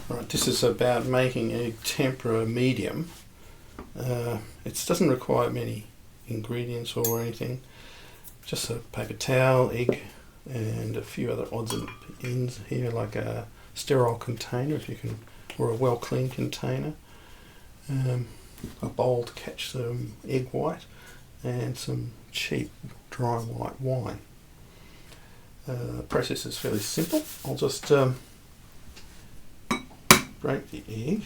Right, this is about making egg tempera medium. It doesn't require many ingredients or anything. Just a paper towel, egg, and a few other odds and ends here, like a sterile container, if you can, or a well-cleaned container. A bowl to catch some egg white, and some cheap dry white wine. The process is fairly simple. I'll just break the egg,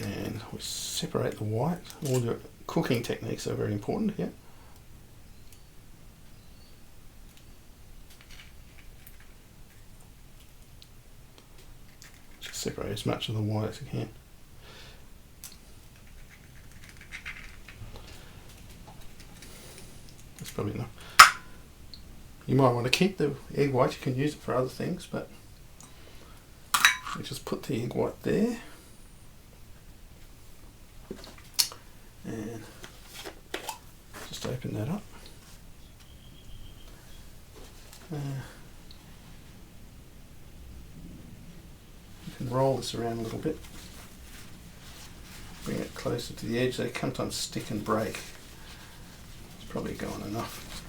and we separate the white. All your cooking techniques are very important here. Just separate as much of the white as you can. That's probably enough. You might want to keep the egg white, you can use it for other things, but you just put the egg white there, and just open that up. You can roll this around a little bit, bring it closer to the edge. They sometimes stick and break. It's probably going enough.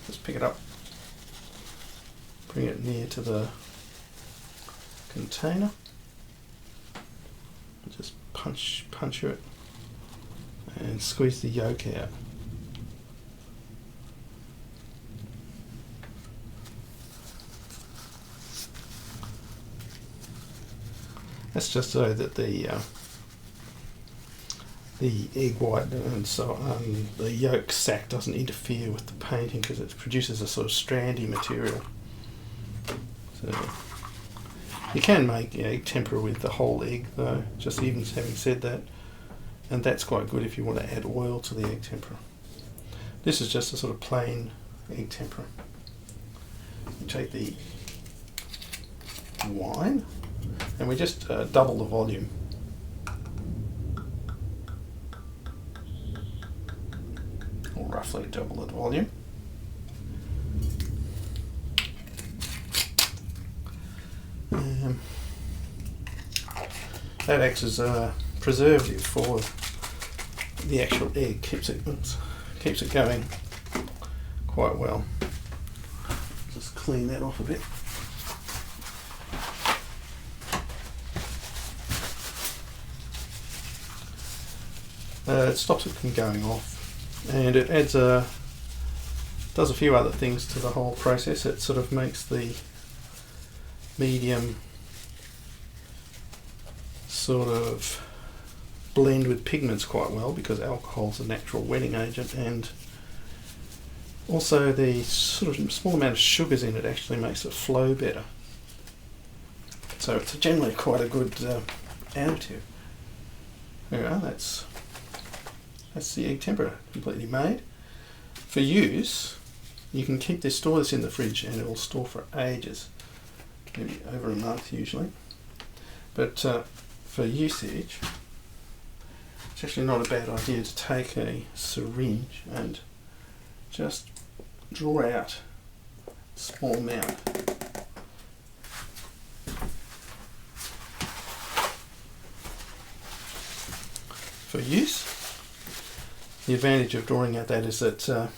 Just pick it up, bring it near to the container, just puncture it and squeeze the yolk out. That's just so that the egg white and the yolk sac doesn't interfere with the painting, because it produces a sort of strandy material. So you can make egg tempera with the whole egg though, just even having said that, and that's quite good if you want to add oil to the egg tempera. This is just a sort of plain egg tempera. You take the wine, and we just double the volume. Or roughly double the volume. That acts as a preservative for the actual egg, keeps it going quite well. Just clean that off a bit. It stops it from going off, and it does a few other things to the whole process. It sort of makes the medium sort of blend with pigments quite well, because alcohol is a natural wetting agent, and also the sort of small amount of sugars in it actually makes it flow better. So it's generally quite a good additive. There we are, that's the egg tempera completely made. For use, you can store this in the fridge, and it will store for ages, maybe over a month usually. But for usage, it's actually not a bad idea to take a syringe and just draw out a small amount. For use, the advantage of drawing out that is that,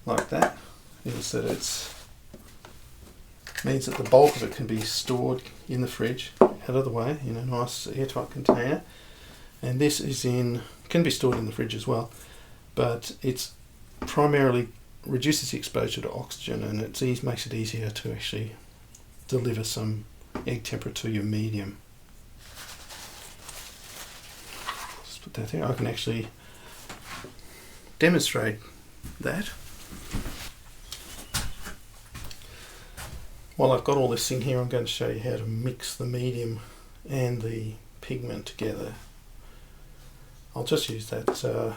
like that, is that it means that the bulk of it can be stored in the fridge, out of the way, in a nice airtight container. And this can be stored in the fridge as well, but it's primarily reduces the exposure to oxygen, and makes it easier to actually deliver some egg tempera to your medium. Just put that there. I can actually demonstrate that. While I've got all this in here, I'm going to show you how to mix the medium and the pigment together. I'll just use that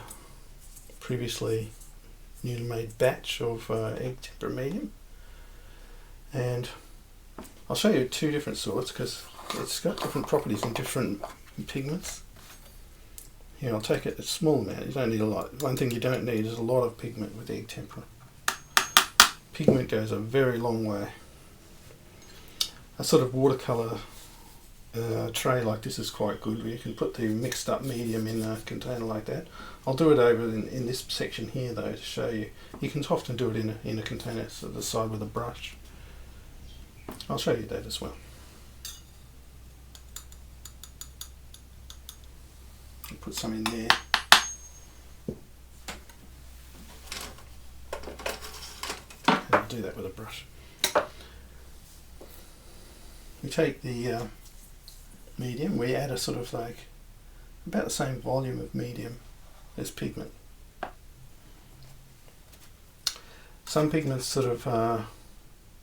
previously newly made batch of egg tempera medium, and I'll show you two different sorts because it's got different properties in different pigments. Here, I'll take a small amount. You don't need a lot. One thing you don't need is a lot of pigment with egg tempera. Pigment goes a very long way. a sort of watercolour tray like this is quite good, where you can put the mixed up medium in a container like that. I'll do it over in this section here though to show you. You can often do it in a container, so the side with a brush. I'll show you that as well. I'll put some in there. And I'll do that with a brush. We take the medium, we add a sort of like about the same volume of medium as pigment. Some pigments sort of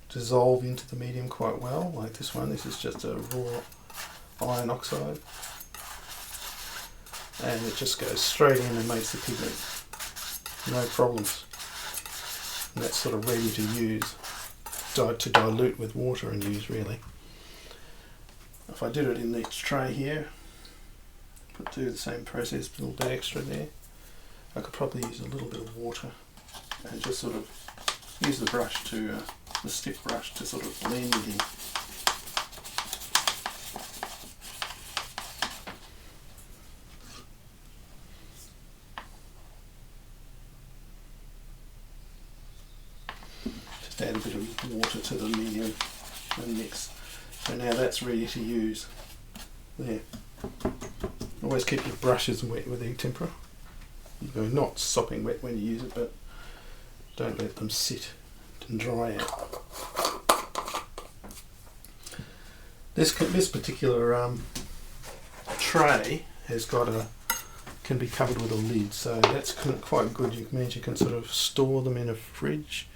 dissolve into the medium quite well, like this one. This is just a raw iron oxide, and it just goes straight in and makes the pigment, no problems. And that's sort of ready to use, to dilute with water and use really. If I did it in each tray here, do the same process, a little bit extra there, I could probably use a little bit of water and just sort of use the brush to, the stiff brush to sort of blend it in. Just add a bit of water to the medium and mix. So now that's ready to use. There. Always keep your brushes wet with the tempera. You're not sopping wet when you use it, but don't let them sit and dry out. This particular tray has got can be covered with a lid, so that's quite good. It means you can sort of store them in a fridge.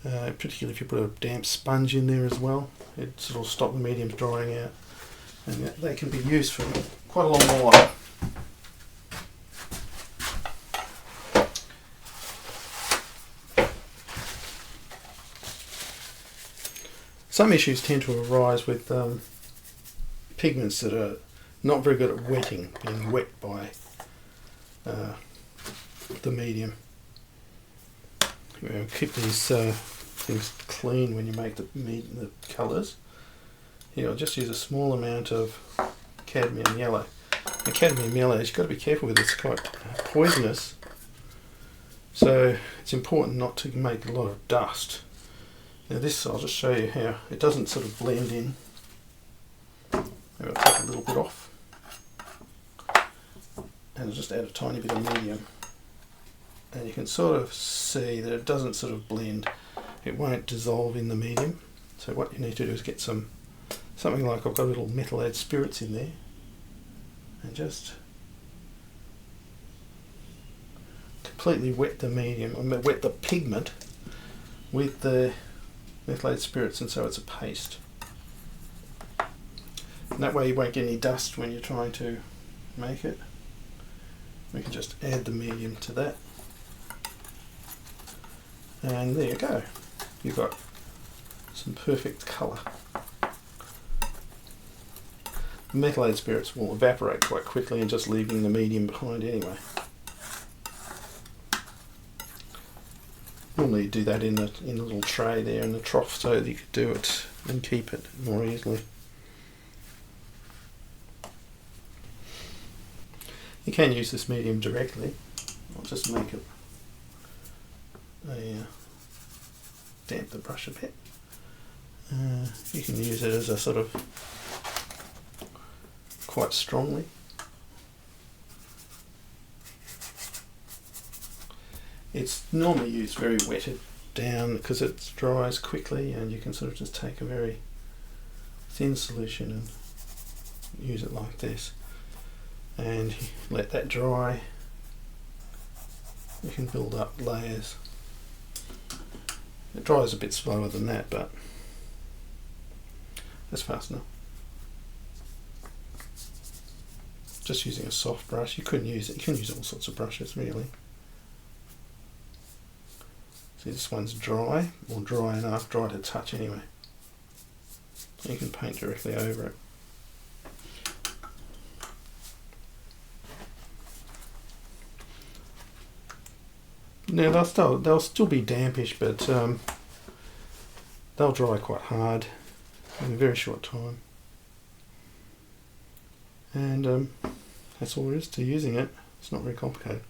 Particularly if you put a damp sponge in there as well, it sort of stop the mediums drying out, and they can be used for quite a long while. Some issues tend to arise with pigments that are not very good at wetting, being wet by the medium. Keep these things clean when you make the colours. Here, I'll just use a small amount of cadmium yellow. The cadmium yellow, you've got to be careful with it, it's quite poisonous, so it's important not to make a lot of dust. Now this, I'll just show you how it doesn't sort of blend in. Maybe I'll take a little bit off, and I'll just add a tiny bit of medium. And you can sort of see that it doesn't sort of blend, it won't dissolve in the medium. So what you need to do is get something like, I've got a little methylated spirits in there, and just completely wet the medium, wet the pigment with the methylated spirits, and so it's a paste. And that way you won't get any dust when you're trying to make it. We can just add the medium to that. And there you go. You've got some perfect colour. The methylated spirits will evaporate quite quickly and just leaving the medium behind anyway. Normally you do that in a little tray there in the trough so that you could do it and keep it more easily. You can use this medium directly. I'll just make it damp the brush a bit. You can use it as a sort of quite strongly. It's normally used very wetted down because it dries quickly, and you can sort of just take a very thin solution and use it like this, and let that dry. You can build up layers. It dries a bit slower than that, but that's fast enough. Just using a soft brush. You can use all sorts of brushes really. See, this one's dry, or dry enough, dry to touch anyway. You can paint directly over it. Now they'll still be dampish, but they'll dry quite hard. in a very short time. And that's all there is to using it. It's not very complicated.